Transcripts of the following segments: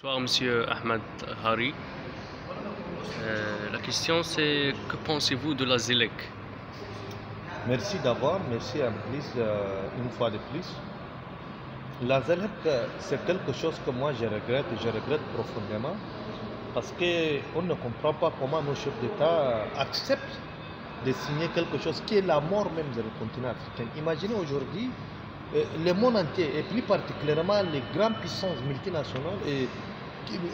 Bonsoir Monsieur Ahmed Hari. La question c'est que pensez-vous de la ZLEC? Merci d'abord, merci en plus, une fois de plus. La ZLEC, c'est quelque chose que moi je regrette profondément, parce qu'on ne comprend pas comment nos chefs d'État acceptent de signer quelque chose qui est la mort même du continent africain. Imaginez aujourd'hui le monde entier, et plus particulièrement les grandes puissances multinationales et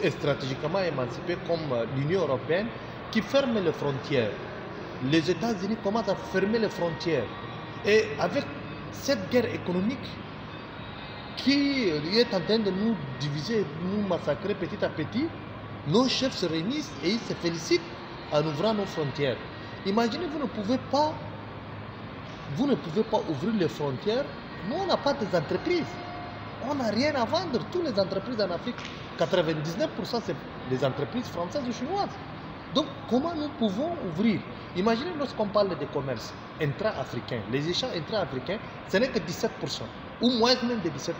stratégiquement émancipées comme l'Union européenne, qui ferment les frontières. Les États-Unis commencent à fermer les frontières. Et avec cette guerre économique qui est en train de nous diviser, de nous massacrer petit à petit, nos chefs se réunissent et ils se félicitent en ouvrant nos frontières. Imaginez, vous ne pouvez pas ouvrir les frontières. Nous, on n'a pas des entreprises. On n'a rien à vendre. Toutes les entreprises en Afrique, 99% c'est des entreprises françaises ou chinoises. Donc, comment nous pouvons ouvrir? Imaginez lorsqu'on parle de commerce intra-africain, les échanges intra-africains, ce n'est que 17%, ou moins même de 17%.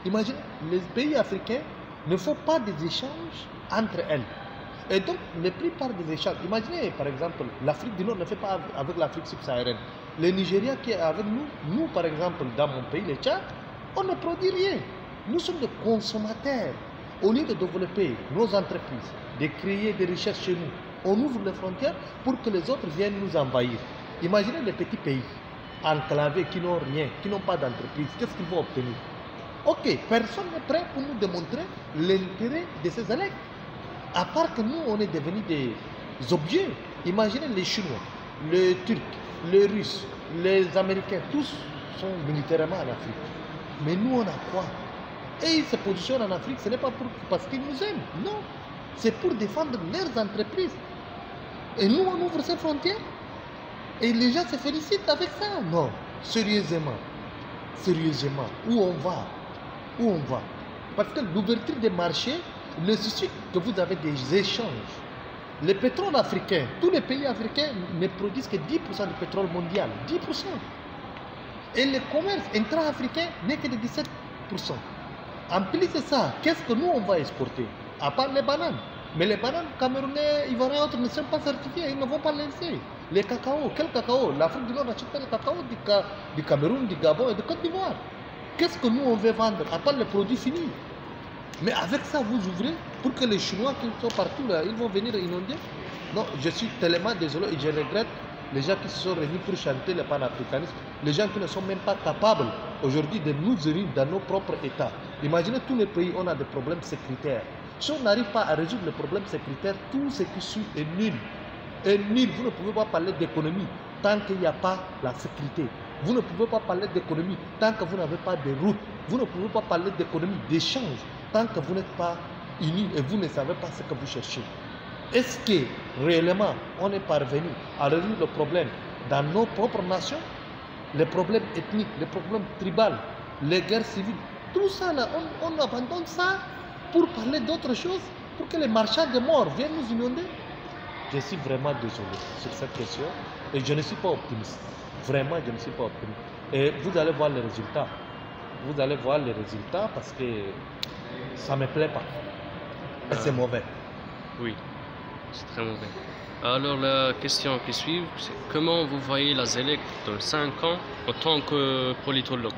Imaginez, les pays africains ne font pas des échanges entre elles. Et donc, la plupart des échanges, imaginez par exemple, l'Afrique du Nord ne fait pas avec l'Afrique subsaharienne. Le Nigeria qui est avec nous par exemple, dans mon pays, le Tchad, on ne produit rien. Nous sommes des consommateurs. Au lieu de développer nos entreprises, de créer des richesses chez nous, on ouvre les frontières pour que les autres viennent nous envahir. Imaginez les petits pays enclavés qui n'ont rien, qui n'ont pas d'entreprise. Qu'est-ce qu'ils vont obtenir? Ok, personne n'est prêt pour nous démontrer l'intérêt de ces élèves. À part que nous, on est devenus des objets. Imaginez les Chinois, les Turcs, les Russes, les Américains, tous sont militairement en Afrique. Mais nous, on a quoi? Et ils se positionnent en Afrique, ce n'est pas parce qu'ils nous aiment, non. C'est pour défendre leurs entreprises. Et nous, on ouvre ces frontières. Et les gens se félicitent avec ça. Non, sérieusement. Sérieusement, où on va? Où on va? Parce que l'ouverture des marchés nécessite que vous avez des échanges. Le pétrole africain, tous les pays africains ne produisent que 10% du pétrole mondial. 10%. Et le commerce intra-africain n'est que de 17%. En plus de ça, qu'est-ce que nous on va exporter? À part les bananes. Mais les bananes camerounais, ivoiriens, autres ne sont pas certifiés, ils ne vont pas les laisser. Les cacao, quel cacao? L'Afrique du Nord n'achète pas le cacao du Cameroun, du Gabon et de Côte d'Ivoire. Qu'est-ce que nous on veut vendre? À part les produits finis. Mais avec ça, vous ouvrez pour que les Chinois qui sont partout là, ils vont venir inonder. Non, je suis tellement désolé et je regrette les gens qui se sont réunis pour chanter le panafricanisme, les gens qui ne sont même pas capables aujourd'hui de nous unir dans nos propres États. Imaginez tous les pays, on a des problèmes sécuritaires. Si on n'arrive pas à résoudre les problèmes sécuritaires, tout ce qui suit est nul. Est nul. Vous ne pouvez pas parler d'économie tant qu'il n'y a pas la sécurité. Vous ne pouvez pas parler d'économie tant que vous n'avez pas de routes. Vous ne pouvez pas parler d'économie, d'échange, tant que vous n'êtes pas unis et vous ne savez pas ce que vous cherchez. Est-ce que réellement on est parvenu à résoudre le problème dans nos propres nations? Les problèmes ethniques, les problèmes tribaux, les guerres civiles, tout ça là, on abandonne ça pour parler d'autre chose, pour que les marchands de mort viennent nous inonder? Je suis vraiment désolé sur cette question et je ne suis pas optimiste. Vraiment, je ne suis pas optimiste. Et vous allez voir les résultats. Vous allez voir les résultats parce que ça ne me plaît pas. Et c'est mauvais. Oui, c'est très mauvais. Alors la question qui suit, c'est comment vous voyez la ZLEC dans 5 ans en tant que politologue?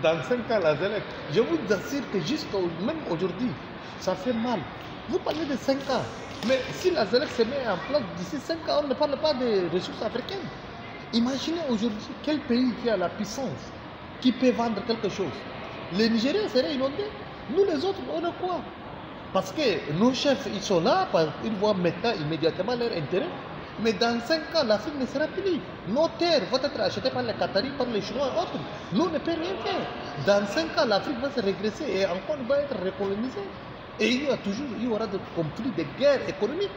Dans 5 ans, la ZLEC, je vous assure que même aujourd'hui, ça fait mal. Vous parlez de 5 ans. Mais si la ZLEC se met en place d'ici 5 ans, on ne parle pas des ressources africaines. Imaginez aujourd'hui quel pays qui a la puissance, qui peut vendre quelque chose. Les Nigériens seraient inondés. Nous les autres, on a quoi? Parce que nos chefs, ils sont là, ils voient maintenant immédiatement leur intérêt. Mais dans 5 ans, l'Afrique ne sera plus. Nos terres vont être achetées par les Qataris, par les Chinois et autres. Nous, on ne peut rien faire. Dans 5 ans, l'Afrique va se régresser et encore va être recolonisée. Et il y aura des conflits, des guerres économiques.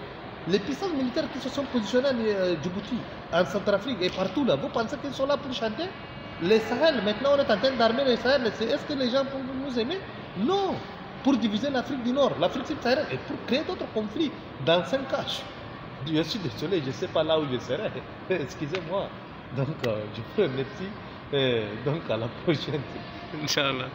Les puissances militaires qui se sont positionnées en Djibouti, en Centrafrique et partout là, vous pensez qu'ils sont là pour chanter? Les Sahel, maintenant on est en train d'armer les Sahel. Est-ce que les gens peuvent nous aimer? Non. Pour diviser l'Afrique du Nord, l'Afrique subsaharienne et pour créer d'autres conflits dans 5 ans. Je suis désolé, je ne sais pas là où je serai. Excusez-moi. Donc, je vous remercie. Et donc, à la prochaine. Inch'Allah.